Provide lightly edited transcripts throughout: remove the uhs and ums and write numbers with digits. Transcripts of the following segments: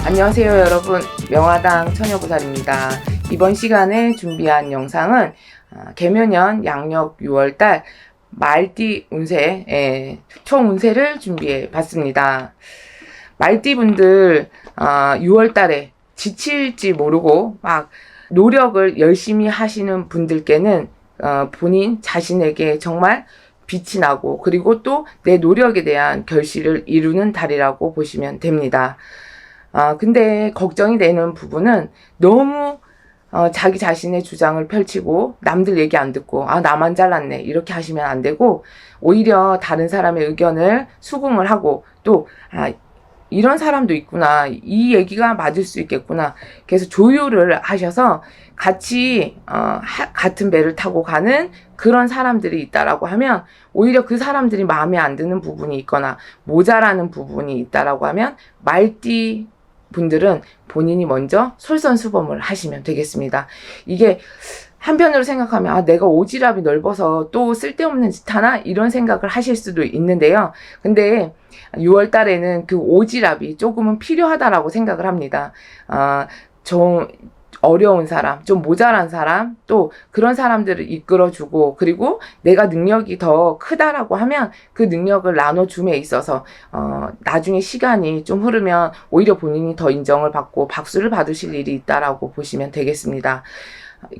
안녕하세요 여러분, 명화당 처녀보살입니다. 이번 시간에 준비한 영상은 개묘년 양력 6월달 말띠 운세, 총 운세를 준비해 봤습니다. 말띠분들 6월달에 지칠지 모르고 막 노력을 열심히 하시는 분들께는 본인 자신에게 정말 빛이 나고, 그리고 또 내 노력에 대한 결실을 이루는 달이라고 보시면 됩니다. 근데 걱정이 되는 부분은 너무 자기 자신의 주장을 펼치고 남들 얘기 안 듣고 나만 잘났네 이렇게 하시면 안 되고, 오히려 다른 사람의 의견을 수긍을 하고, 또 이런 사람도 있구나, 이 얘기가 맞을 수 있겠구나, 그래서 조율을 하셔서 같이 같은 배를 타고 가는 그런 사람들이 있다라고 하면, 오히려 그 사람들이 마음에 안 드는 부분이 있거나 모자라는 부분이 있다라고 하면 말띠 분들은 본인이 먼저 솔선수범을 하시면 되겠습니다. 이게 한편으로 생각하면 내가 오지랖이 넓어서 또 쓸데없는 짓 하나, 이런 생각을 하실 수도 있는데요. 근데 6월 달에는 그 오지랖이 조금은 필요하다라고 생각을 합니다. 좀 어려운 사람, 좀 모자란 사람, 또 그런 사람들을 이끌어주고, 그리고 내가 능력이 더 크다라고 하면 그 능력을 나눠줌에 있어서 나중에 시간이 좀 흐르면 오히려 본인이 더 인정을 받고 박수를 받으실 일이 있다라고 보시면 되겠습니다.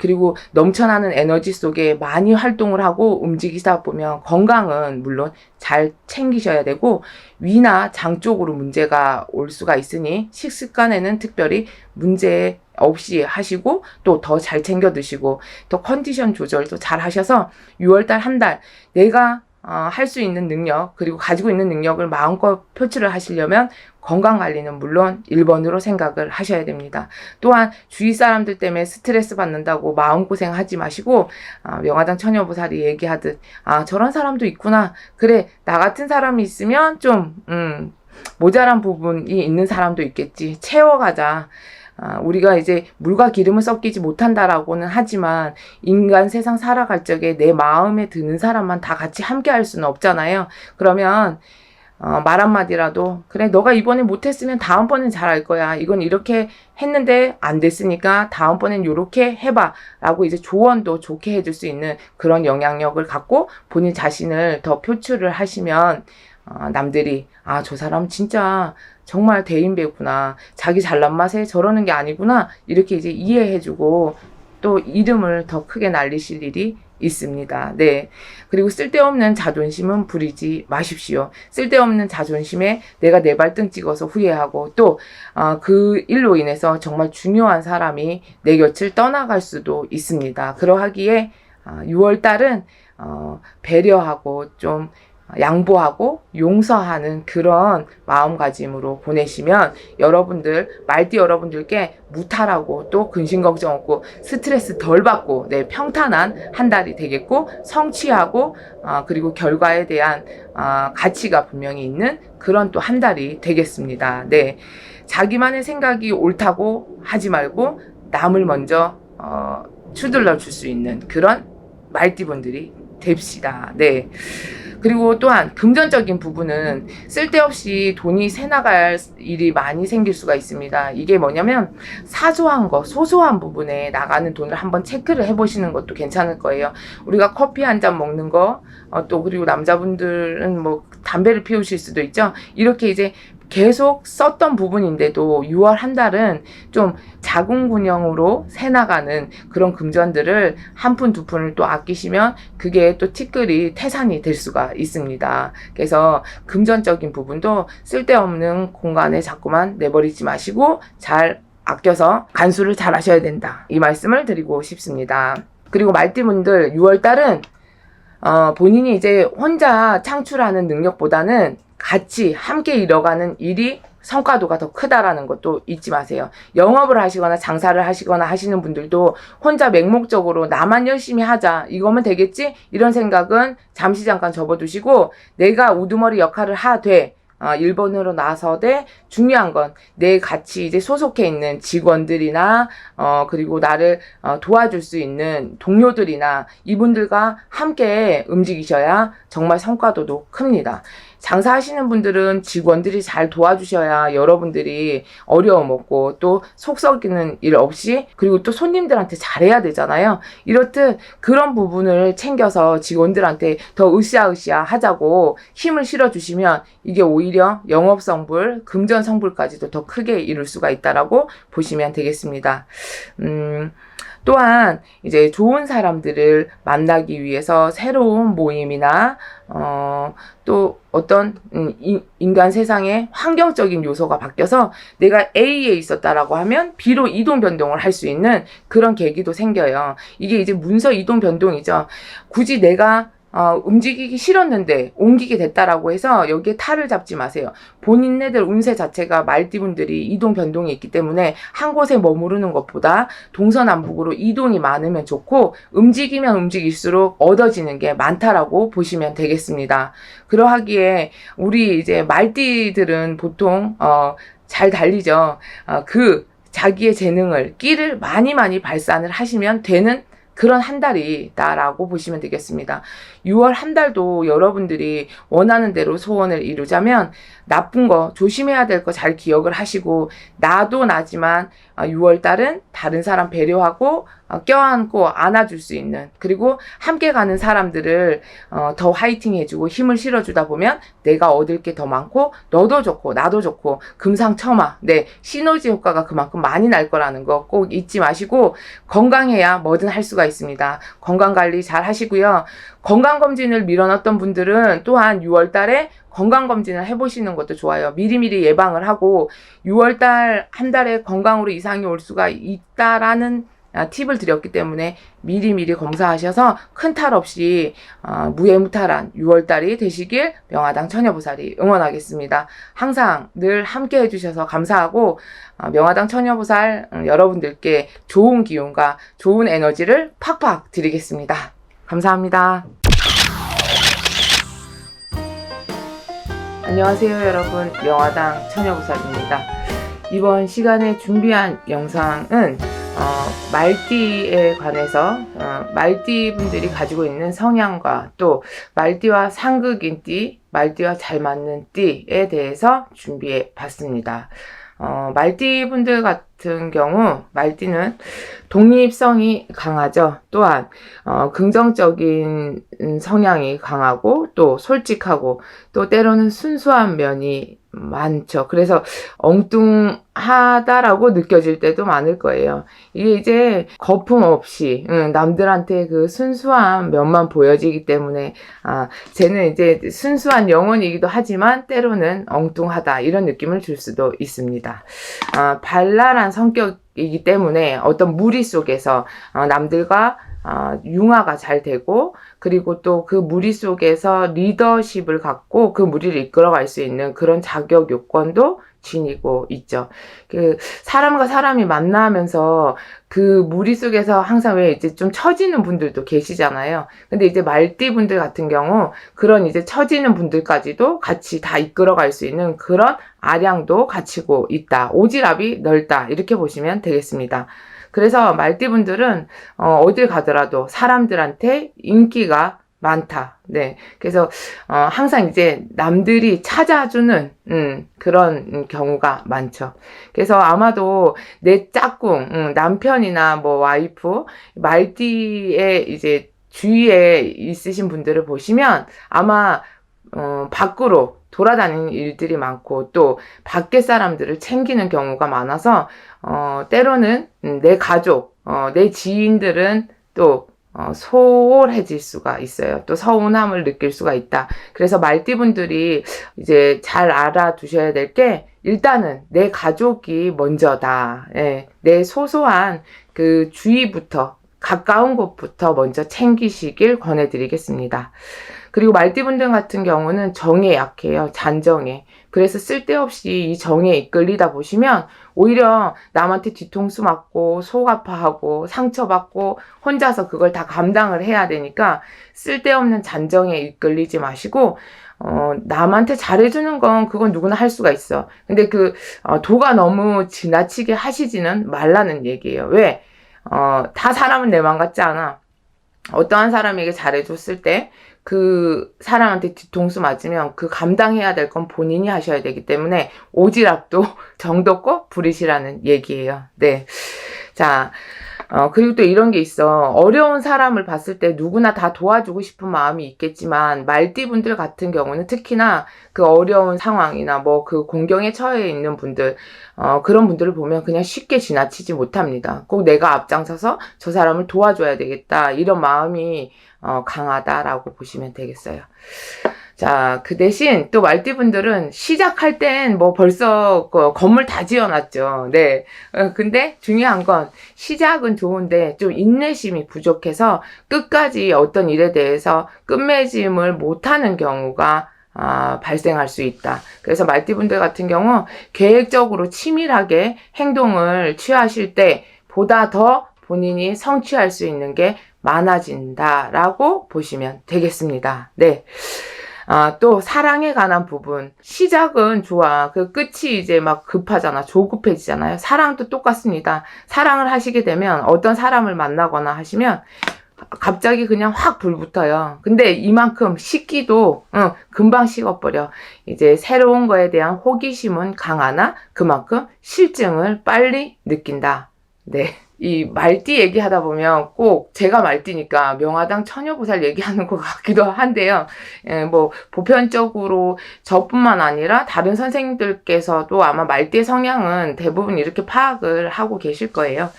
그리고 넘쳐나는 에너지 속에 많이 활동을 하고 움직이다 보면 건강은 물론 잘 챙기셔야 되고, 위나 장 쪽으로 문제가 올 수가 있으니 식습관에는 특별히 문제 없이 하시고, 또 더 잘 챙겨 드시고, 또 컨디션 조절도 잘 하셔서 6월달 한 달 내가 할 수 있는 능력, 그리고 가지고 있는 능력을 마음껏 표출을 하시려면 건강관리는 물론 1번으로 생각을 하셔야 됩니다. 또한 주위 사람들 때문에 스트레스 받는다고 마음고생 하지 마시고, 명화당 처녀보살이 얘기하듯 저런 사람도 있구나, 그래 나 같은 사람이 있으면 좀 모자란 부분이 있는 사람도 있겠지, 채워가자. 우리가 이제 물과 기름을 섞이지 못한다라고는 하지만 인간 세상 살아갈 적에 내 마음에 드는 사람만 다 같이 함께 할 수는 없잖아요. 그러면 말 한마디라도, 그래 너가 이번에 못했으면 다음번엔 잘할 거야, 이건 이렇게 했는데 안 됐으니까 다음번엔 요렇게 해봐 라고 이제 조언도 좋게 해줄 수 있는 그런 영향력을 갖고 본인 자신을 더 표출을 하시면 남들이 저 사람 진짜 정말 대인배구나, 자기 잘난 맛에 저러는 게 아니구나, 이렇게 이제 이해해주고 또 이름을 더 크게 날리실 일이 있습니다. 네. 그리고 쓸데없는 자존심은 부리지 마십시오. 쓸데없는 자존심에 내가 내 발등 찍어서 후회하고, 또 그 일로 인해서 정말 중요한 사람이 내 곁을 떠나갈 수도 있습니다. 그러하기에 6월 달은 배려하고 좀 양보하고 용서하는 그런 마음가짐으로 보내시면 여러분들, 말띠 여러분들께 무탈하고 또 근심걱정 없고 스트레스 덜 받고 평탄한 한 달이 되겠고, 성취하고 그리고 결과에 대한 가치가 분명히 있는 그런 또 한 달이 되겠습니다. 네, 자기만의 생각이 옳다고 하지 말고 남을 먼저 추들러 줄 수 있는 그런 말띠분들이 됩시다. 네. 그리고 또한 금전적인 부분은 쓸데없이 돈이 새나갈 일이 많이 생길 수가 있습니다. 이게 뭐냐면 사소한 거, 소소한 부분에 나가는 돈을 한번 체크를 해보시는 것도 괜찮을 거예요. 우리가 커피 한 잔 먹는 거, 또 그리고 남자분들은 뭐 담배를 피우실 수도 있죠. 이렇게 이제 계속 썼던 부분인데도 6월 한 달은 좀 자궁근형으로 새나가는 그런 금전들을 한 푼, 두 푼을 또 아끼시면 그게 또 티끌이 태산이 될 수가 있습니다. 그래서 금전적인 부분도 쓸데없는 공간에 자꾸만 내버리지 마시고 잘 아껴서 간수를 잘 하셔야 된다, 이 말씀을 드리고 싶습니다. 그리고 말띠분들 6월 달은 본인이 이제 혼자 창출하는 능력보다는 같이 함께 이뤄가는 일이 성과도가 더 크다라는 것도 잊지 마세요. 영업을 하시거나 장사를 하시거나 하시는 분들도 혼자 맹목적으로 나만 열심히 하자, 이거면 되겠지, 이런 생각은 잠시 잠깐 접어두시고, 내가 우두머리 역할을 하되 1번으로 나서되 중요한 건 내 같이 이제 소속해 있는 직원들이나 그리고 나를 도와줄 수 있는 동료들이나 이분들과 함께 움직이셔야 정말 성과도도 큽니다. 장사하시는 분들은 직원들이 잘 도와주셔야 여러분들이 어려움 없고 또 속 썩이는 일 없이, 그리고 또 손님들한테 잘해야 되잖아요. 이렇듯 그런 부분을 챙겨서 직원들한테 더 으쌰으쌰 하자고 힘을 실어주시면 이게 오히려 영업성불, 금전성불까지도 더 크게 이룰 수가 있다라고 보시면 되겠습니다. 또한 이제 좋은 사람들을 만나기 위해서 새로운 모임이나 또 어떤 인간 세상의 환경적인 요소가 바뀌어서 내가 A에 있었다라고 하면 B로 이동 변동을 할 수 있는 그런 계기도 생겨요. 이게 이제 문서 이동 변동이죠. 굳이 내가 움직이기 싫었는데 옮기게 됐다라고 해서 여기에 탈을 잡지 마세요. 본인네들 운세 자체가 말띠분들이 이동 변동이 있기 때문에 한 곳에 머무르는 것보다 동서남북으로 이동이 많으면 좋고, 움직이면 움직일수록 얻어지는 게 많다라고 보시면 되겠습니다. 그러하기에 우리 이제 말띠들은 보통 잘 달리죠. 자기의 재능을, 끼를 많이 발산을 하시면 되는 그런 한 달이다라고 보시면 되겠습니다. 6월 한 달도 여러분들이 원하는 대로 소원을 이루자면 나쁜 거, 조심해야 될 거 잘 기억을 하시고, 나도 나지만 6월 달은 다른 사람 배려하고 껴안고 안아줄 수 있는, 그리고 함께 가는 사람들을 더 화이팅 해주고 힘을 실어주다 보면 내가 얻을 게 더 많고 너도 좋고 나도 좋고 금상첨화, 시너지 효과가 그만큼 많이 날 거라는 거 꼭 잊지 마시고, 건강해야 뭐든 할 수가 있습니다. 건강관리 잘 하시고요. 건강검진을 미뤄놨던 분들은 또한 6월 달에 건강검진을 해보시는 것도 좋아요. 미리미리 예방을 하고 6월 달 한 달에 건강으로 이상이 올 수가 있다라는 팁을 드렸기 때문에 미리미리 검사하셔서 큰 탈 없이 무해무탈한 6월달이 되시길 명화당 처녀보살이 응원하겠습니다. 항상 늘 함께 해주셔서 감사하고, 명화당 처녀보살 여러분들께 좋은 기운과 좋은 에너지를 팍팍 드리겠습니다. 감사합니다. 안녕하세요 여러분, 명화당 처녀보살입니다. 이번 시간에 준비한 영상은 말띠에 관해서 말띠 분들이 가지고 있는 성향과 또 말띠와 상극인 띠, 말띠와 잘 맞는 띠에 대해서 준비해 봤습니다. 말띠 분들 같은 경우 말띠는 독립성이 강하죠. 또한 긍정적인 성향이 강하고 또 솔직하고 또 때로는 순수한 면이 많죠. 그래서 엉뚱하다라고 느껴질 때도 많을 거예요. 이게 이제 거품 없이 남들한테 그 순수한 면만 보여지기 때문에 쟤는 이제 순수한 영혼이기도 하지만 때로는 엉뚱하다 이런 느낌을 줄 수도 있습니다. 발랄한 성격이기 때문에 어떤 무리 속에서 남들과 융화가 잘 되고, 그리고 또 그 무리 속에서 리더십을 갖고 그 무리를 이끌어갈 수 있는 그런 자격 요건도 지니고 있죠. 사람과 사람이 만나면서 그 무리 속에서 항상 왜 이제 좀 처지는 분들도 계시잖아요. 근데 이제 말띠 분들 같은 경우 그런 이제 처지는 분들까지도 같이 다 이끌어갈 수 있는 그런 아량도 갖추고 있다. 오지랖이 넓다. 이렇게 보시면 되겠습니다. 그래서 말띠분들은 어딜 가더라도 사람들한테 인기가 많다. 그래서 항상 이제 남들이 찾아주는 그런 경우가 많죠. 그래서 아마도 내 짝꿍, 남편이나 뭐 와이프, 말띠의 이제 주위에 있으신 분들을 보시면 아마 밖으로 돌아다니는 일들이 많고 또 밖에 사람들을 챙기는 경우가 많아서 때로는 내 가족, 내 지인들은 또 소홀해질 수가 있어요. 또 서운함을 느낄 수가 있다. 그래서 말띠분들이 이제 잘 알아두셔야 될 게, 일단은 내 가족이 먼저다. 내 소소한 그 주위부터, 가까운 곳부터 먼저 챙기시길 권해드리겠습니다. 그리고 말띠분들 같은 경우는 정에 약해요. 잔정에. 그래서 쓸데없이 이 정에 이끌리다 보시면 오히려 남한테 뒤통수 맞고 속 아파하고 상처받고 혼자서 그걸 다 감당을 해야 되니까 쓸데없는 잔정에 이끌리지 마시고, 남한테 잘해주는 건 그건 누구나 할 수가 있어. 근데 도가 너무 지나치게 하시지는 말라는 얘기예요. 왜? 다 사람은 내 맘 같지 않아. 어떠한 사람에게 잘해줬을 때 그 사람한테 뒤통수 맞으면 그 감당해야 될 건 본인이 하셔야 되기 때문에 오지랖도 정도껏 부리시라는 얘기예요. 네. 자, 그리고 또 이런 게 있어. 어려운 사람을 봤을 때 누구나 다 도와주고 싶은 마음이 있겠지만, 말띠분들 같은 경우는 특히나 그 어려운 상황이나 뭐 그 공경에 처해 있는 분들, 그런 분들을 보면 그냥 쉽게 지나치지 못합니다. 꼭 내가 앞장서서 저 사람을 도와줘야 되겠다. 이런 마음이 강하다라고 보시면 되겠어요. 자, 그 대신 또 말띠분들은 시작할 땐 뭐 벌써 건물 다 지어놨죠. 네. 근데 중요한 건 시작은 좋은데 좀 인내심이 부족해서 끝까지 어떤 일에 대해서 끝맺음을 못하는 경우가 발생할 수 있다. 그래서 말띠분들 같은 경우 계획적으로 치밀하게 행동을 취하실 때 보다 더 본인이 성취할 수 있는 게 많아진다라고 보시면 되겠습니다. 네. 또 사랑에 관한 부분. 시작은 좋아. 그 끝이 이제 막 급하잖아. 조급해지잖아요. 사랑도 똑같습니다. 사랑을 하시게 되면 어떤 사람을 만나거나 하시면 갑자기 그냥 확 불붙어요. 근데 이만큼 식기도 금방 식어버려. 이제 새로운 거에 대한 호기심은 강하나 그만큼 실증을 빨리 느낀다. 네. 이 말띠 얘기하다 보면 꼭 제가 말띠니까 명화당 처녀보살 얘기하는 것 같기도 한데요. 뭐 보편적으로 저뿐만 아니라 다른 선생님들께서도 아마 말띠의 성향은 대부분 이렇게 파악을 하고 계실 거예요.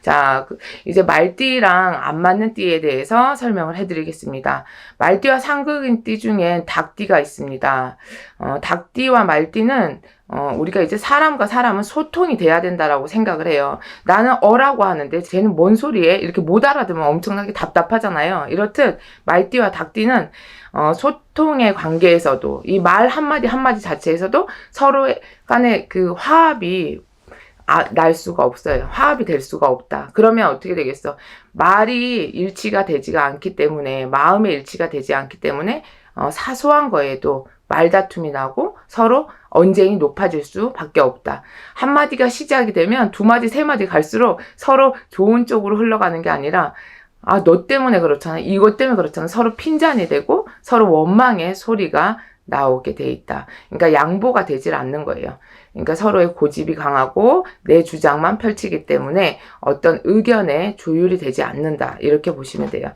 자, 이제 말띠랑 안 맞는 띠에 대해서 설명을 해드리겠습니다. 말띠와 상극인 띠 중엔 닭띠가 있습니다. 닭띠와 말띠는 우리가 이제 사람과 사람은 소통이 돼야 된다라고 생각을 해요. 나는 어라고 하는데 쟤는 뭔 소리에 이렇게 못 알아들으면 엄청나게 답답하잖아요. 이렇듯 말띠와 닭띠는 소통의 관계에서도 이 말 한마디 한마디 자체에서도 서로 간의 그 화합이 날 수가 없어요. 화합이 될 수가 없다. 그러면 어떻게 되겠어? 말이 일치가 되지가 않기 때문에, 마음의 일치가 되지 않기 때문에 사소한 거에도 말다툼이 나고 서로 언쟁이 높아질 수밖에 없다. 한마디가 시작이 되면 두 마디, 세 마디 갈수록 서로 좋은 쪽으로 흘러가는 게 아니라 너 때문에 그렇잖아. 이것 때문에 그렇잖아. 서로 핀잔이 되고 서로 원망의 소리가 나오게 돼 있다. 그러니까 양보가 되질 않는 거예요. 그러니까 서로의 고집이 강하고 내 주장만 펼치기 때문에 어떤 의견에 조율이 되지 않는다. 이렇게 보시면 돼요.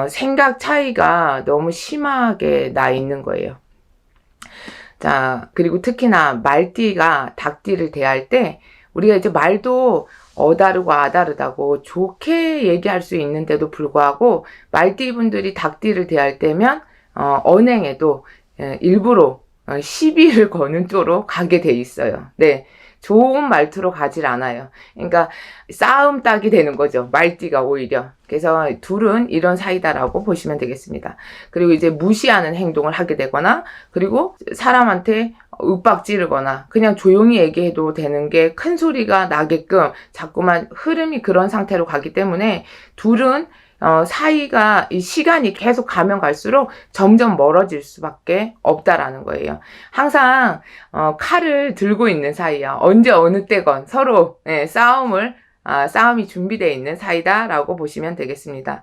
생각 차이가 너무 심하게 나 있는 거예요. 자, 그리고 특히나 말띠가 닭띠를 대할 때 우리가 이제 말도 어다르고 아다르다고 좋게 얘기할 수 있는데도 불구하고 말띠 분들이 닭띠를 대할 때면 언행에도 일부러 시비를 거는 쪽으로 가게 돼 있어요. 네. 좋은 말투로 가질 않아요. 그러니까 싸움 딱이 되는 거죠. 말띠가 오히려. 그래서 둘은 이런 사이다라고 보시면 되겠습니다. 그리고 이제 무시하는 행동을 하게 되거나 그리고 사람한테 윽박 지르거나 그냥 조용히 얘기해도 되는 게 큰 소리가 나게끔 자꾸만 흐름이 그런 상태로 가기 때문에 둘은 사이가 이 시간이 계속 가면 갈수록 점점 멀어질 수밖에 없다라는 거예요. 항상 칼을 들고 있는 사이야. 언제 어느 때건 서로 싸움이 준비되어 있는 사이다라고 보시면 되겠습니다.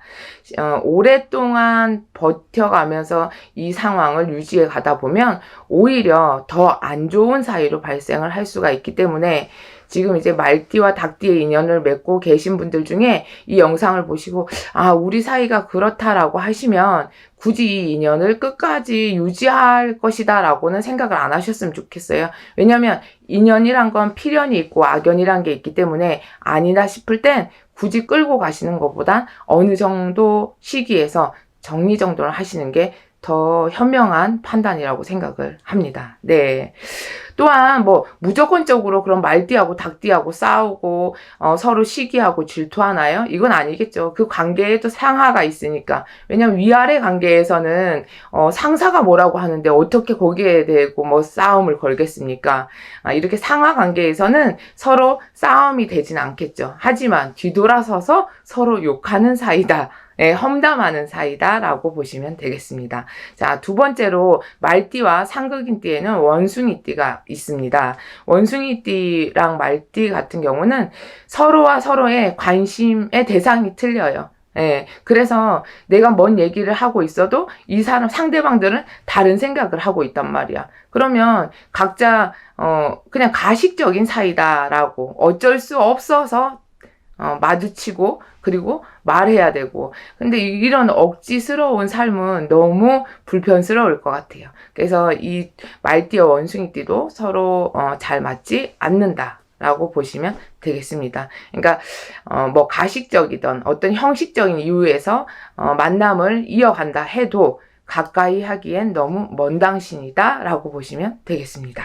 오랫동안 버텨가면서 이 상황을 유지해 가다 보면 오히려 더 안 좋은 사이로 발생을 할 수가 있기 때문에 지금 이제 말띠와 닭띠의 인연을 맺고 계신 분들 중에 이 영상을 보시고 우리 사이가 그렇다라고 하시면 굳이 이 인연을 끝까지 유지할 것이다 라고는 생각을 안 하셨으면 좋겠어요. 왜냐하면 인연이란 건 필연이 있고 악연이란 게 있기 때문에 아니다 싶을 땐 굳이 끌고 가시는 것보단 어느 정도 시기에서 정리정돈을 하시는 게 더 현명한 판단이라고 생각을 합니다. 네. 또한 뭐 무조건적으로 그런 말띠하고 닭띠하고 싸우고 서로 시기하고 질투하나요? 이건 아니겠죠. 그 관계에도 상하가 있으니까. 왜냐면 위아래 관계에서는 상사가 뭐라고 하는데 어떻게 거기에 대고 뭐 싸움을 걸겠습니까? 이렇게 상하 관계에서는 서로 싸움이 되진 않겠죠. 하지만 뒤돌아서서 서로 욕하는 사이다. 험담하는 사이다라고 보시면 되겠습니다. 자, 두 번째로 말띠와 상극인띠에는 원숭이띠가 있습니다. 원숭이띠랑 말띠 같은 경우는 서로와 서로의 관심의 대상이 틀려요. 예, 그래서 내가 뭔 얘기를 하고 있어도 이 사람, 상대방들은 다른 생각을 하고 있단 말이야. 그러면 각자, 그냥 가식적인 사이다라고 어쩔 수 없어서, 마주치고, 그리고 말해야 되고. 근데 이런 억지스러운 삶은 너무 불편스러울 것 같아요. 그래서 이 말띠와 원숭이띠도 서로, 잘 맞지 않는다. 라고 보시면 되겠습니다. 그러니까 뭐 가식적이던 어떤 형식적인 이유에서 만남을 이어간다 해도 가까이 하기엔 너무 먼 당신이다 라고 보시면 되겠습니다.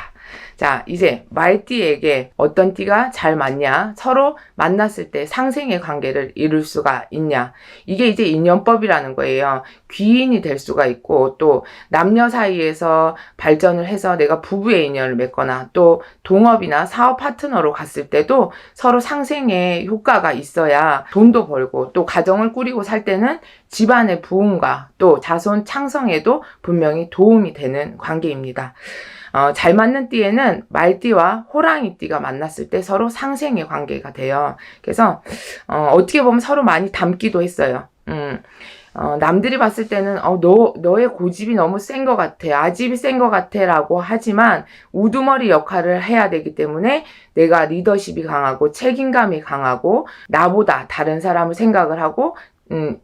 자, 이제 말띠에게 어떤 띠가 잘 맞냐, 서로 만났을 때 상생의 관계를 이룰 수가 있냐, 이게 이제 인연법이라는 거예요. 귀인이 될 수가 있고, 또 남녀 사이에서 발전을 해서 내가 부부의 인연을 맺거나, 또 동업이나 사업 파트너로 갔을 때도 서로 상생의 효과가 있어야 돈도 벌고, 또 가정을 꾸리고 살 때는 집안의 부흥과 또 자손 창성에도 분명히 도움이 되는 관계입니다. 잘 맞는 띠에는 말띠와 호랑이띠가 만났을 때 서로 상생의 관계가 돼요. 그래서 어떻게 보면 서로 많이 닮기도 했어요. 남들이 봤을 때는 너의 고집이 너무 센 것 같아, 아집이 센 것 같아 라고 하지만 우두머리 역할을 해야 되기 때문에 내가 리더십이 강하고 책임감이 강하고 나보다 다른 사람을 생각을 하고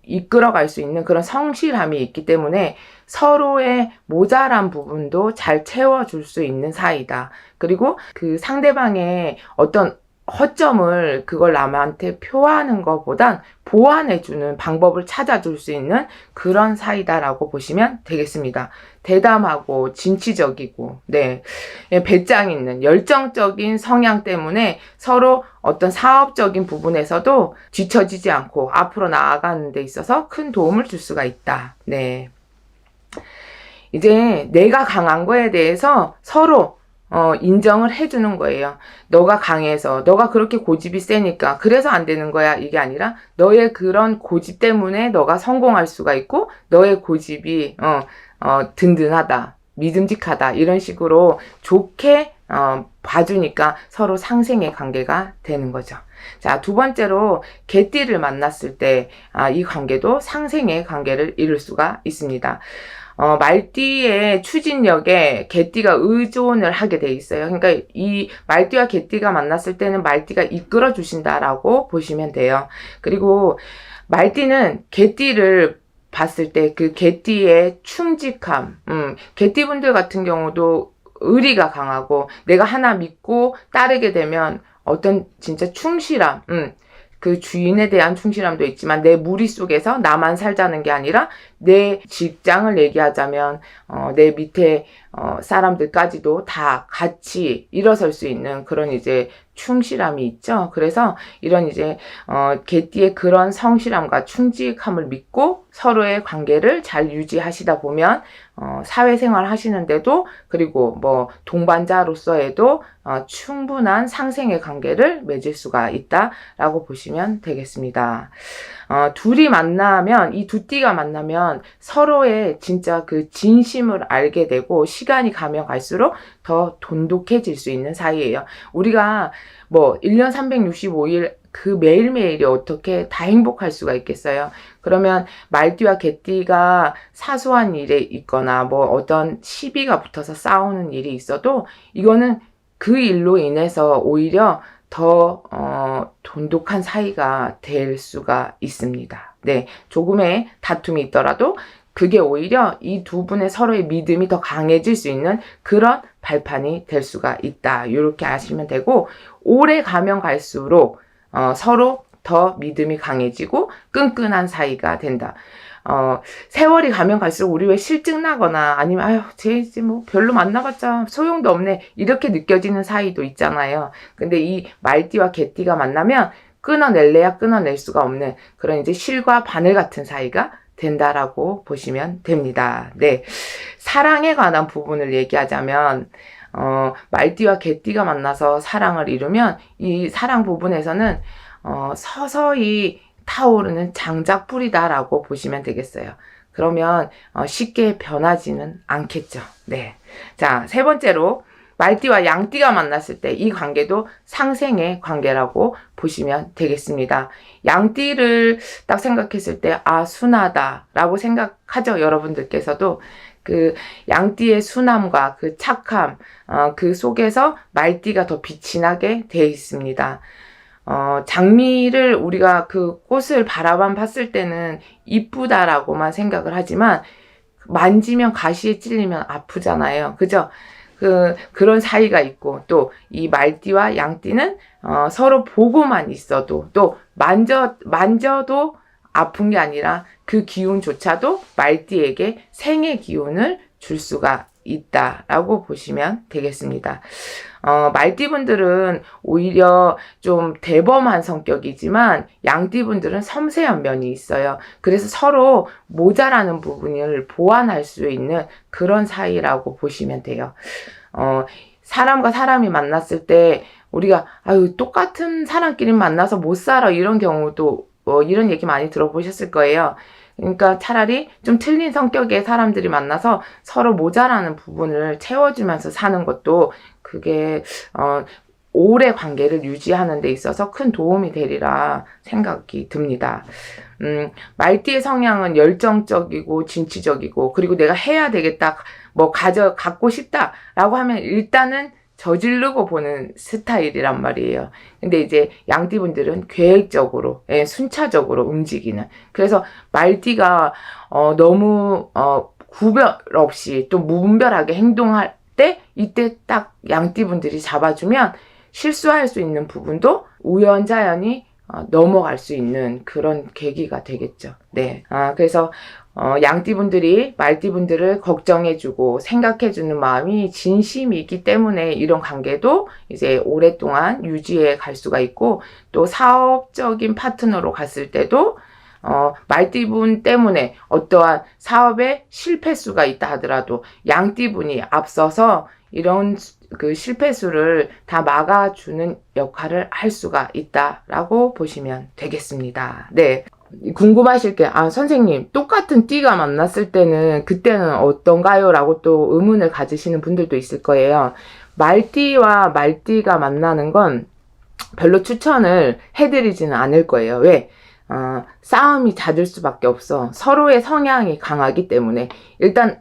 이끌어갈 수 있는 그런 성실함이 있기 때문에 서로의 모자란 부분도 잘 채워줄 수 있는 사이다. 그리고 그 상대방의 어떤 허점을 그걸 남한테 표하는 것보단 보완해주는 방법을 찾아줄 수 있는 그런 사이다라고 보시면 되겠습니다. 대담하고 진취적이고, 네, 배짱 있는 열정적인 성향 때문에 서로 어떤 사업적인 부분에서도 뒤처지지 않고 앞으로 나아가는 데 있어서 큰 도움을 줄 수가 있다. 네. 이제 내가 강한 거에 대해서 서로 인정을 해주는 거예요. 너가 강해서, 너가 그렇게 고집이 세니까, 그래서 안 되는 거야. 이게 아니라, 너의 그런 고집 때문에 너가 성공할 수가 있고, 너의 고집이, 든든하다, 믿음직하다, 이런 식으로 좋게, 봐주니까 서로 상생의 관계가 되는 거죠. 자, 두 번째로, 개띠를 만났을 때, 이 관계도 상생의 관계를 이룰 수가 있습니다. 말띠의 추진력에 개띠가 의존을 하게 돼 있어요. 그러니까 이 말띠와 개띠가 만났을 때는 말띠가 이끌어 주신다라고 보시면 돼요. 그리고 말띠는 개띠를 봤을 때 그 개띠의 충직함, 개띠분들 같은 경우도 의리가 강하고 내가 하나 믿고 따르게 되면 어떤 진짜 충실함, 그 주인에 대한 충실함도 있지만 내 무리 속에서 나만 살자는 게 아니라 내 직장을 얘기하자면 내 밑에 사람들까지도 다 같이 일어설 수 있는 그런 이제 충실함이 있죠. 그래서 이런 이제 개띠의 그런 성실함과 충직함을 믿고 서로의 관계를 잘 유지하시다 보면 사회생활 하시는데도 그리고 뭐 동반자로서에도 충분한 상생의 관계를 맺을 수가 있다라고 보시면 되겠습니다. 둘이 만나면 이 두 띠가 만나면 서로의 진짜 그 진심을 알게 되고 시간이 가면 갈수록 더 돈독해질 수 있는 사이예요. 우리가 뭐 1년 365일 그 매일매일이 어떻게 다 행복할 수가 있겠어요? 그러면 말띠와 개띠가 사소한 일에 있거나 뭐 어떤 시비가 붙어서 싸우는 일이 있어도 이거는 그 일로 인해서 오히려 더 돈독한 사이가 될 수가 있습니다. 네, 조금의 다툼이 있더라도 그게 오히려 이 두 분의 서로의 믿음이 더 강해질 수 있는 그런 발판이 될 수가 있다. 이렇게 아시면 되고 오래 가면 갈수록 서로 더 믿음이 강해지고 끈끈한 사이가 된다. 세월이 가면 갈수록 우리 왜 실증 나거나 아니면 아유 쟤 이제 뭐 별로 만나봤자 소용도 없네 이렇게 느껴지는 사이도 있잖아요. 근데 이 말띠와 개띠가 만나면 끊어낼래야 끊어낼 수가 없는 그런 이제 실과 바늘 같은 사이가 된다라고 보시면 됩니다. 네, 사랑에 관한 부분을 얘기하자면 말띠와 개띠가 만나서 사랑을 이루면 이 사랑 부분에서는 서서히 타오르는 장작불이다라고 보시면 되겠어요. 그러면 쉽게 변하지는 않겠죠. 네. 자, 세 번째로 말띠와 양띠가 만났을 때 이 관계도 상생의 관계라고 보시면 되겠습니다. 양띠를 딱 생각했을 때 순하다라고 생각하죠. 여러분들께서도 그 양띠의 순함과 그 착함, 그 속에서 말띠가 더 빛이 나게 되어 있습니다. 장미를 우리가 그 꽃을 바라만 봤을 때는 이쁘다라고만 생각을 하지만 만지면 가시에 찔리면 아프잖아요. 그죠? 그런 사이가 있고, 또 이 말띠와 양띠는 서로 보고만 있어도, 또 만져도 아픈 게 아니라 그 기운조차도 말띠에게 생의 기운을 줄 수가 있다라고 보시면 되겠습니다. 말띠분들은 오히려 좀 대범한 성격이지만 양띠분들은 섬세한 면이 있어요. 그래서 서로 모자라는 부분을 보완할 수 있는 그런 사이라고 보시면 돼요. 사람과 사람이 만났을 때 우리가 똑같은 사람끼리 만나서 못 살아 이런 경우도 이런 얘기 많이 들어보셨을 거예요. 그러니까 차라리 좀 틀린 성격의 사람들이 만나서 서로 모자라는 부분을 채워주면서 사는 것도 그게 오래 관계를 유지하는 데 있어서 큰 도움이 되리라 생각이 듭니다. 말띠의 성향은 열정적이고 진취적이고, 그리고 내가 해야 되겠다, 갖고 싶다라고 하면 일단은 저지르고 보는 스타일이란 말이에요. 근데 이제 양띠분들은 계획적으로, 순차적으로 움직이는. 그래서 말띠가 너무 구별 없이 또 무분별하게 행동할 때, 이때 딱 양띠분들이 잡아주면 실수할 수 있는 부분도 우연자연히 넘어갈 수 있는 그런 계기가 되겠죠. 네. 그래서 양띠분들이 말띠분들을 걱정해주고 생각해주는 마음이 진심이 있기 때문에 이런 관계도 이제 오랫동안 유지해 갈 수가 있고, 또 사업적인 파트너로 갔을 때도 말띠분 때문에 어떠한 사업에 실패수가 있다 하더라도 양띠분이 앞서서 이런 그 실패수를 다 막아주는 역할을 할 수가 있다라고 보시면 되겠습니다. 네. 궁금하실 게, 선생님, 똑같은 띠가 만났을 때는 그때는 어떤가요? 라고 또 의문을 가지시는 분들도 있을 거예요. 말띠와 말띠가 만나는 건 별로 추천을 해드리지는 않을 거예요. 왜? 싸움이 잦을 수밖에 없어. 서로의 성향이 강하기 때문에. 일단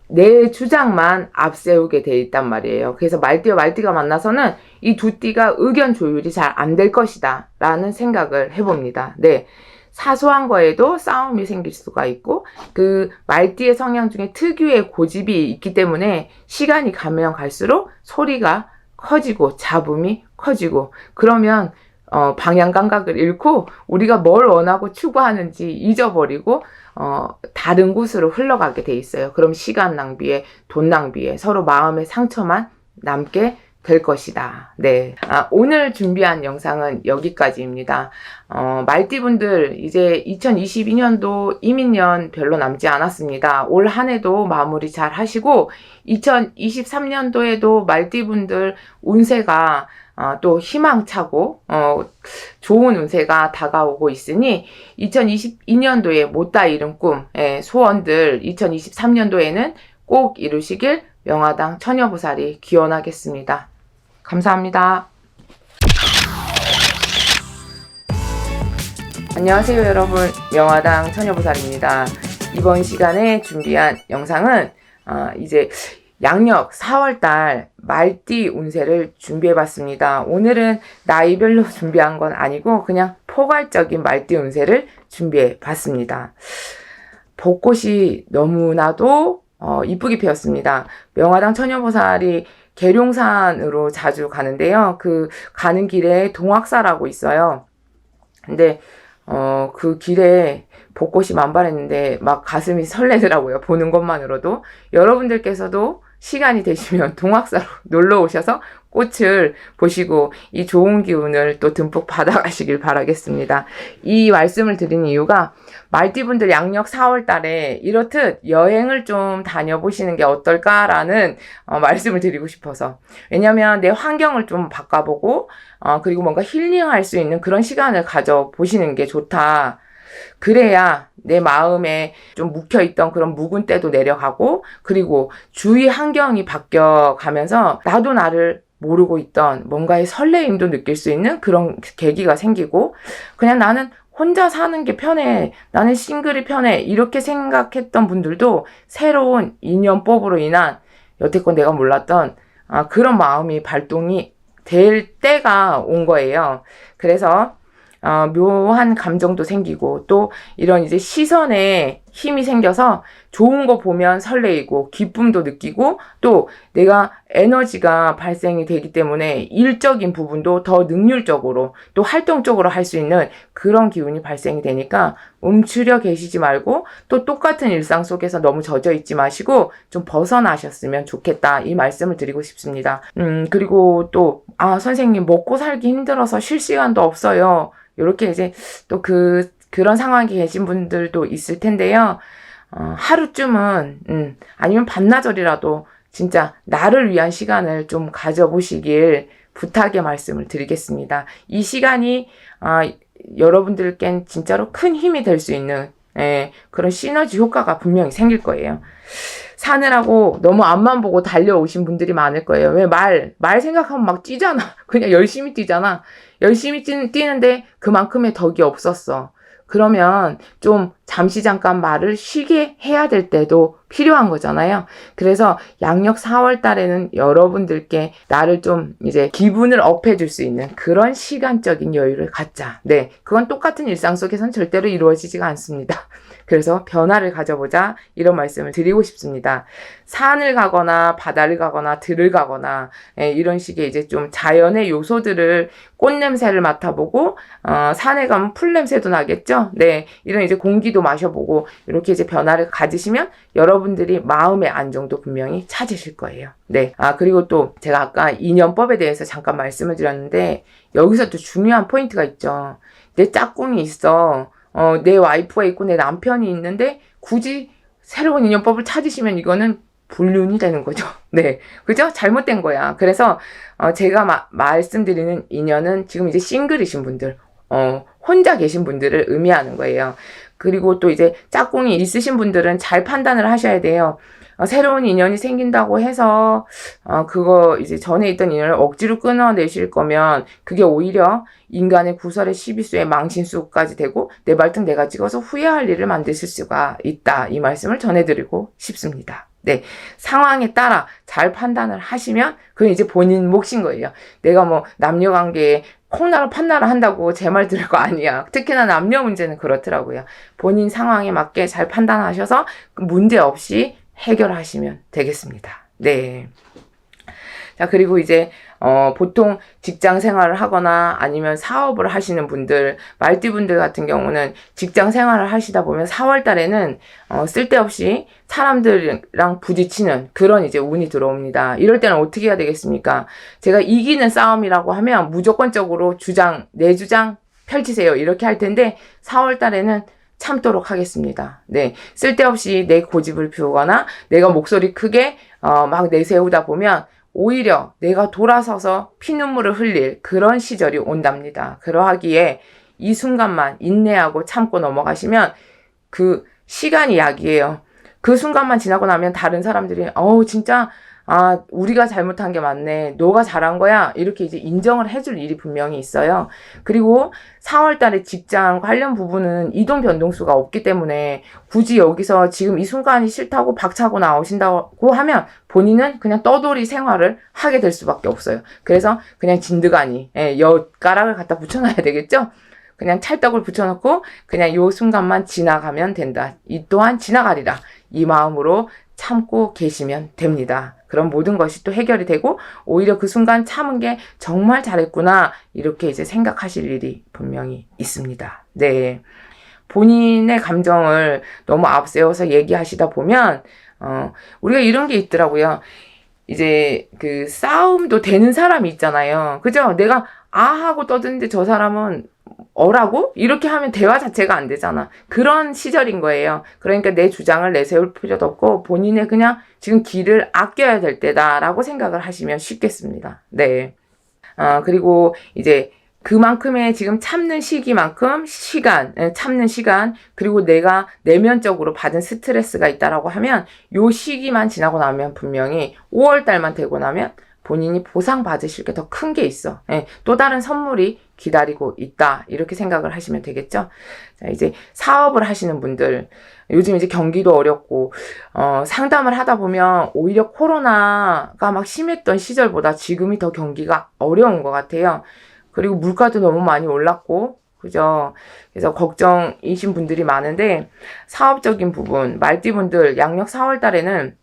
내 주장만 앞세우게 돼 있단 말이에요. 그래서 말띠와 말띠가 만나서는 이 두 띠가 의견 조율이 잘 안 될 것이다 라는 생각을 해봅니다. 네. 사소한 거에도 싸움이 생길 수가 있고, 그 말띠의 성향 중에 특유의 고집이 있기 때문에 시간이 가면 갈수록 소리가 커지고 잡음이 커지고, 그러면 방향 감각을 잃고 우리가 뭘 원하고 추구하는지 잊어버리고 다른 곳으로 흘러가게 돼 있어요. 그럼 시간 낭비에, 돈 낭비에, 서로 마음의 상처만 남게 될 것이다. 네. 오늘 준비한 영상은 여기까지입니다. 말띠분들, 이제 2022년도 이민년 별로 남지 않았습니다. 올 한 해도 마무리 잘 하시고, 2023년도에도 말띠분들 운세가 또 희망차고 좋은 운세가 다가오고 있으니 2022년도에 못다 이룬 꿈, 소원들 2023년도에는 꼭 이루시길 명화당 처녀보살이 기원하겠습니다. 감사합니다. 안녕하세요 여러분, 명화당 처녀보살입니다. 이번 시간에 준비한 영상은 이제 양력 4월달 말띠 운세를 준비해봤습니다. 오늘은 나이별로 준비한 건 아니고 그냥 포괄적인 말띠 운세를 준비해봤습니다. 벚꽃이 너무나도 이쁘게 피었습니다. 명화당 처녀보살이 계룡산으로 자주 가는데요. 그 가는 길에 동학사라고 있어요. 근데 그 길에 벚꽃이 만발했는데 막 가슴이 설레더라고요. 보는 것만으로도. 여러분들께서도 시간이 되시면 동학사로 놀러 오셔서 꽃을 보시고 이 좋은 기운을 또 듬뿍 받아가시길 바라겠습니다. 이 말씀을 드린 이유가 말띠분들 양력 4월 달에 이렇듯 여행을 좀 다녀보시는 게 어떨까라는 말씀을 드리고 싶어서. 왜냐면 내 환경을 좀 바꿔보고 그리고 뭔가 힐링할 수 있는 그런 시간을 가져보시는 게 좋다. 그래야 내 마음에 좀 묵혀있던 그런 묵은 때도 내려가고, 그리고 주위 환경이 바뀌어가면서 나도 나를 모르고 있던 뭔가의 설레임도 느낄 수 있는 그런 계기가 생기고, 그냥 나는 혼자 사는 게 편해, 나는 싱글이 편해, 이렇게 생각했던 분들도 새로운 인연법으로 인한 여태껏 내가 몰랐던 그런 마음이 발동이 될 때가 온 거예요. 그래서 묘한 감정도 생기고, 또 이런 이제 시선에 힘이 생겨서 좋은 거 보면 설레이고 기쁨도 느끼고, 또 내가 에너지가 발생이 되기 때문에 일적인 부분도 더 능률적으로 또 활동적으로 할 수 있는 그런 기운이 발생이 되니까 움츠려 계시지 말고, 또 똑같은 일상 속에서 너무 젖어 있지 마시고 좀 벗어나셨으면 좋겠다, 이 말씀을 드리고 싶습니다. 그리고 또 선생님 먹고 살기 힘들어서 쉴 시간도 없어요, 이렇게 이제 또 그런 상황에 계신 분들도 있을 텐데요. 하루쯤은, 아니면 반나절이라도 진짜 나를 위한 시간을 좀 가져보시길 부탁의 말씀을 드리겠습니다. 이 시간이, 여러분들께는 진짜로 큰 힘이 될 수 있는, 그런 시너지 효과가 분명히 생길 거예요. 사느라고 너무 앞만 보고 달려오신 분들이 많을 거예요. 왜 말 생각하면 막 뛰잖아. 그냥 열심히 뛰잖아. 열심히 뛰는데 그만큼의 덕이 없었어. 그러면 좀 잠시 잠깐 말을 쉬게 해야 될 때도 필요한 거잖아요. 그래서 양력 4월 달에는 여러분들께 나를 좀 이제 기분을 업해 줄 수 있는 그런 시간적인 여유를 갖자. 네. 그건 똑같은 일상 속에서는 절대로 이루어지지가 않습니다. 그래서 변화를 가져보자, 이런 말씀을 드리고 싶습니다. 산을 가거나 바다를 가거나 들을 가거나 이런 식의 이제 좀 자연의 요소들을, 꽃냄새를 맡아보고, 산에 가면 풀냄새도 나겠죠? 네. 이런 이제 공기도 마셔보고, 이렇게 이제 변화를 가지시면 여러분들이 마음의 안정도 분명히 찾으실 거예요. 네. 그리고 또 제가 아까 인연법에 대해서 잠깐 말씀을 드렸는데, 여기서 또 중요한 포인트가 있죠. 내 짝꿍이 있어. 내 와이프가 있고 내 남편이 있는데 굳이 새로운 인연법을 찾으시면 이거는 불륜이 되는 거죠. 네. 그죠? 잘못된 거야. 그래서, 제가 말씀드리는 인연은 지금 이제 싱글이신 분들, 혼자 계신 분들을 의미하는 거예요. 그리고 또 이제 짝꿍이 있으신 분들은 잘 판단을 하셔야 돼요. 새로운 인연이 생긴다고 해서 그거 이제 전에 있던 인연을 억지로 끊어내실 거면 그게 오히려 인간의 구설의 시비수의 망신수까지 되고 내 발등 내가 찍어서 후회할 일을 만드실 수가 있다, 이 말씀을 전해드리고 싶습니다. 네. 상황에 따라 잘 판단을 하시면 그건 이제 본인 몫인 거예요. 내가 뭐 남녀관계에 콩나라 판나라 한다고 제 말 들을 거 아니야. 특히나 남녀 문제는 그렇더라고요. 본인 상황에 맞게 잘 판단하셔서 문제 없이 해결하시면 되겠습니다. 네. 자, 그리고 이제 보통 직장 생활을 하거나 아니면 사업을 하시는 분들, 말띠분들 같은 경우는 직장 생활을 하시다 보면 4월 달에는 쓸데없이 사람들이랑 부딪히는 그런 이제 운이 들어옵니다. 이럴 때는 어떻게 해야 되겠습니까? 제가 이기는 싸움이라고 하면 무조건적으로 내 주장 펼치세요, 이렇게 할 텐데 4월 달에는 참도록 하겠습니다. 네. 쓸데없이 내 고집을 피우거나 내가 목소리 크게 막 내세우다 보면 오히려 내가 돌아서서 피눈물을 흘릴 그런 시절이 온답니다. 그러하기에 이 순간만 인내하고 참고 넘어가시면 그 시간이 약이에요. 그 순간만 지나고 나면 다른 사람들이 진짜 우리가 잘못한 게 맞네, 너가 잘한 거야, 이렇게 이제 인정을 해줄 일이 분명히 있어요. 그리고 4월 달에 직장 관련 부분은 이동 변동수가 없기 때문에 굳이 여기서 지금 이 순간이 싫다고 박차고 나오신다고 하면 본인은 그냥 떠돌이 생활을 하게 될 수밖에 없어요. 그래서 그냥 진드가니, 엿가락을 갖다 붙여놔야 되겠죠? 그냥 찰떡을 붙여놓고 그냥 요 순간만 지나가면 된다. 이 또한 지나가리라. 이 마음으로 참고 계시면 됩니다. 그럼 모든 것이 또 해결이 되고 오히려 그 순간 참은 게 정말 잘했구나, 이렇게 이제 생각하실 일이 분명히 있습니다. 네. 본인의 감정을 너무 앞세워서 얘기하시다 보면 우리가 이런 게 있더라고요. 이제 그 싸움도 되는 사람이 있잖아요. 그죠? 내가 하고 떠드는데 저 사람은 어라고? 이렇게 하면 대화 자체가 안 되잖아. 그런 시절인 거예요. 그러니까 내 주장을 내세울 필요도 없고 본인의 그냥 지금 길을 아껴야 될 때다라고 생각을 하시면 쉽겠습니다. 네. 그리고 이제 그만큼의 지금 참는 시기만큼 참는 시간, 그리고 내가 내면적으로 받은 스트레스가 있다라고 하면 요 시기만 지나고 나면 분명히 5월 달만 되고 나면 본인이 보상받으실 게 더 큰 게 있어. 또 다른 선물이 기다리고 있다. 이렇게 생각을 하시면 되겠죠. 자, 이제 사업을 하시는 분들, 요즘 이제 경기도 어렵고, 상담을 하다 보면 오히려 코로나가 막 심했던 시절보다 지금이 더 경기가 어려운 것 같아요. 그리고 물가도 너무 많이 올랐고, 그죠? 그래서 걱정이신 분들이 많은데, 사업적인 부분, 말띠분들 양력 4월 달에는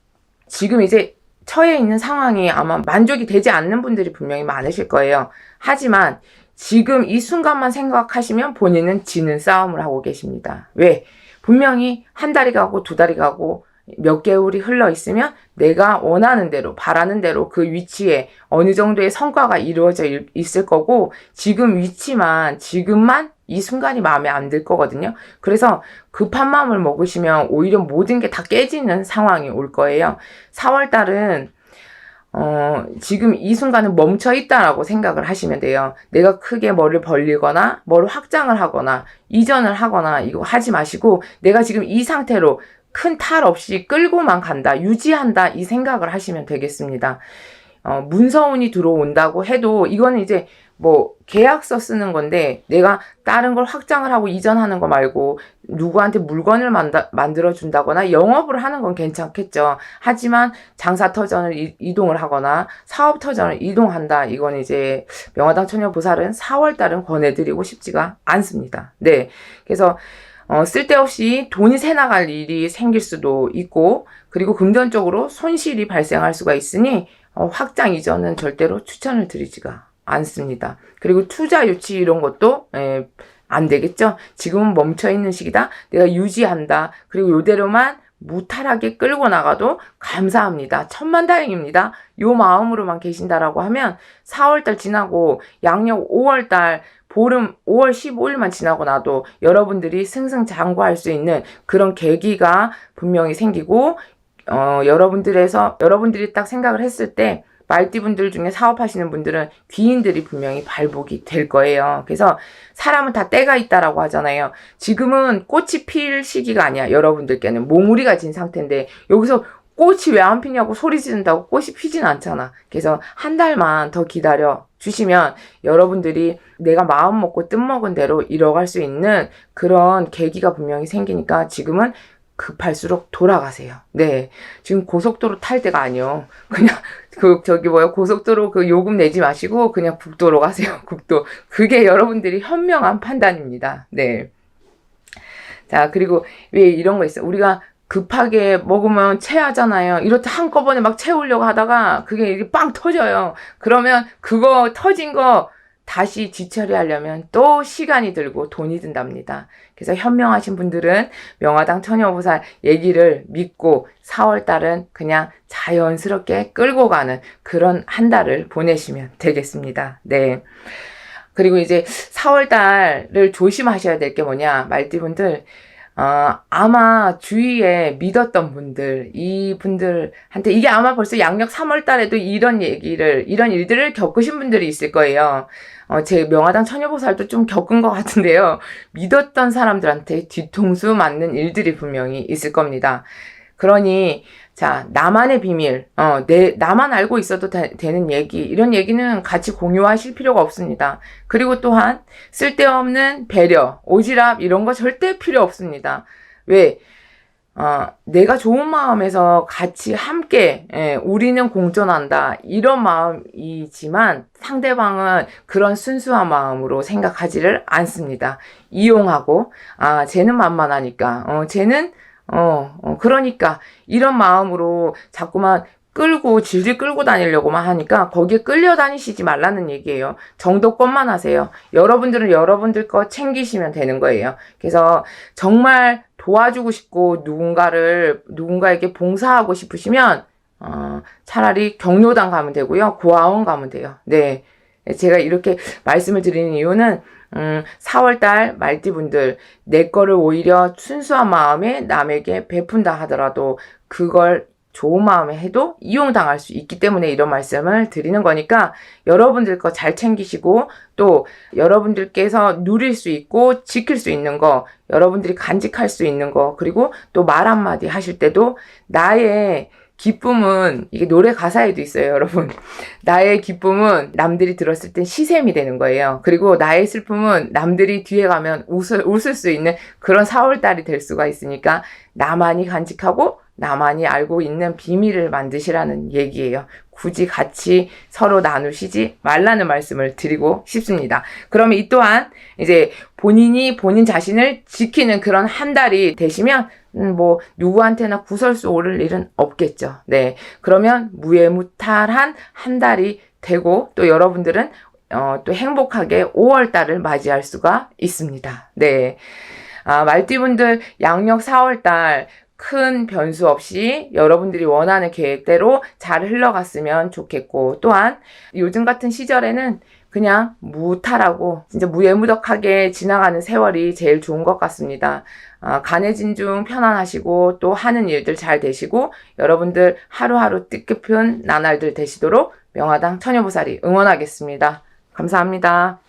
지금 이제 처해 있는 상황이 아마 만족이 되지 않는 분들이 분명히 많으실 거예요. 하지만 지금 이 순간만 생각하시면 본인은 지는 싸움을 하고 계십니다. 왜? 분명히 한 달이 가고 두 달이 가고 몇 개월이 흘러 있으면 내가 원하는 대로, 바라는 대로 그 위치에 어느 정도의 성과가 이루어져 있을 거고, 지금만 이 순간이 마음에 안 들 거거든요. 그래서 급한 마음을 먹으시면 오히려 모든 게 다 깨지는 상황이 올 거예요. 4월 달은 지금 이 순간은 멈춰 있다라고 생각을 하시면 돼요. 내가 크게 뭐를 벌리거나, 뭐를 확장을 하거나, 이전을 하거나, 이거 하지 마시고, 내가 지금 이 상태로 큰 탈 없이 끌고만 간다, 유지한다, 이 생각을 하시면 되겠습니다. 문서운이 들어온다고 해도, 이거는 이제 뭐 계약서 쓰는 건데, 내가 다른 걸 확장을 하고 이전하는 거 말고 누구한테 물건을 만들어 준다거나 영업을 하는 건 괜찮겠죠. 하지만 장사 터전을 이동을 하거나 사업 터전을 이동한다, 이건 이제 명화당 처녀보살은 4월 달은 권해드리고 싶지가 않습니다. 네, 그래서 쓸데없이 돈이 새 나갈 일이 생길 수도 있고, 그리고 금전적으로 손실이 발생할 수가 있으니 확장 이전은 절대로 추천을 드리지가 않습니다. 그리고 투자 유치 이런 것도 안 되겠죠. 지금은 멈춰있는 시기다. 내가 유지한다. 그리고 요대로만 무탈하게 끌고 나가도 감사합니다. 천만다행입니다. 요 마음으로만 계신다라고 하면 4월달 지나고 양력 5월달 보름 5월 15일만 지나고 나도 여러분들이 승승장구할 수 있는 그런 계기가 분명히 생기고, 여러분들이 딱 생각을 했을 때 말띠분들 중에 사업하시는 분들은 귀인들이 분명히 발복이 될 거예요. 그래서 사람은 다 때가 있다라고 하잖아요. 지금은 꽃이 필 시기가 아니야. 여러분들께는 몽우리가 진 상태인데 여기서 꽃이 왜 안 피냐고 소리 지른다고 꽃이 피진 않잖아. 그래서 한 달만 더 기다려 주시면 여러분들이 내가 마음 먹고 뜻먹은 대로 이뤄갈 수 있는 그런 계기가 분명히 생기니까 지금은 급할수록 돌아가세요. 네. 지금 고속도로 탈 때가 아니요. 그냥 고속도로 요금 내지 마시고 그냥 국도로 가세요. 국도. 그게 여러분들이 현명한 판단입니다. 네. 자, 그리고 왜 이런 거 있어요. 우리가 급하게 먹으면 체하잖아요. 이렇게 한꺼번에 막 채우려고 하다가 그게 이렇게 빵 터져요. 그러면 그거 터진 거 다시 뒤처리하려면 또 시간이 들고 돈이 든답니다. 그래서 현명하신 분들은 명화당 처녀보살 얘기를 믿고 4월달은 그냥 자연스럽게 끌고 가는 그런 한 달을 보내시면 되겠습니다. 네. 그리고 이제 4월달을 조심하셔야 될 게 뭐냐, 말띠분들. 아마 주위에 믿었던 분들, 이분들한테 이게 아마 벌써 양력 3월 달에도 이런 일들을 겪으신 분들이 있을 거예요. 제 명화당 처녀보살도 좀 겪은 것 같은데요. 믿었던 사람들한테 뒤통수 맞는 일들이 분명히 있을 겁니다. 그러니, 자, 나만의 비밀, 나만 알고 있어도 되는 얘기, 이런 얘기는 같이 공유하실 필요가 없습니다. 그리고 또한, 쓸데없는 배려, 오지랖, 이런 거 절대 필요 없습니다. 왜? 내가 좋은 마음에서 같이 함께, 우리는 공존한다, 이런 마음이지만, 상대방은 그런 순수한 마음으로 생각하지를 않습니다. 이용하고, 쟤는 만만하니까, 쟤는 그러니까 이런 마음으로 자꾸만 질질 끌고 다니려고만 하니까 거기에 끌려다니시지 말라는 얘기예요. 정도껏만 하세요. 여러분들은 여러분들 거 챙기시면 되는 거예요. 그래서 정말 도와주고 싶고 누군가에게 봉사하고 싶으시면 차라리 경로당 가면 되고요. 고아원 가면 돼요. 네. 제가 이렇게 말씀을 드리는 이유는 4월달 말띠분들, 내 거를 오히려 순수한 마음에 남에게 베푼다 하더라도 그걸 좋은 마음에 해도 이용당할 수 있기 때문에 이런 말씀을 드리는 거니까 여러분들 거 잘 챙기시고 또 여러분들께서 누릴 수 있고 지킬 수 있는 거, 여러분들이 간직할 수 있는 거, 그리고 또 말 한마디 하실 때도 나의 기쁨은, 이게 노래 가사에도 있어요, 여러분. 나의 기쁨은 남들이 들었을 땐 시샘이 되는 거예요. 그리고 나의 슬픔은 남들이 뒤에 가면 웃을 수 있는 그런 4월달이 될 수가 있으니까 나만이 간직하고 나만이 알고 있는 비밀을 만드시라는 얘기예요. 굳이 같이 서로 나누시지 말라는 말씀을 드리고 싶습니다. 그러면 이 또한 이제 본인이 본인 자신을 지키는 그런 한 달이 되시면 뭐 누구한테나 구설수 오를 일은 없겠죠. 네, 그러면 무해무탈한 한 달이 되고 또 여러분들은 또 행복하게 5월달을 맞이할 수가 있습니다. 네, 말띠분들 양력 4월달 큰 변수 없이 여러분들이 원하는 계획대로 잘 흘러갔으면 좋겠고, 또한 요즘 같은 시절에는 그냥 무탈하고 진짜 무예무덕하게 지나가는 세월이 제일 좋은 것 같습니다. 간해진중 편안하시고 또 하는 일들 잘 되시고 여러분들 하루하루 뜻깊은 나날들 되시도록 명화당 처녀보살이 응원하겠습니다. 감사합니다.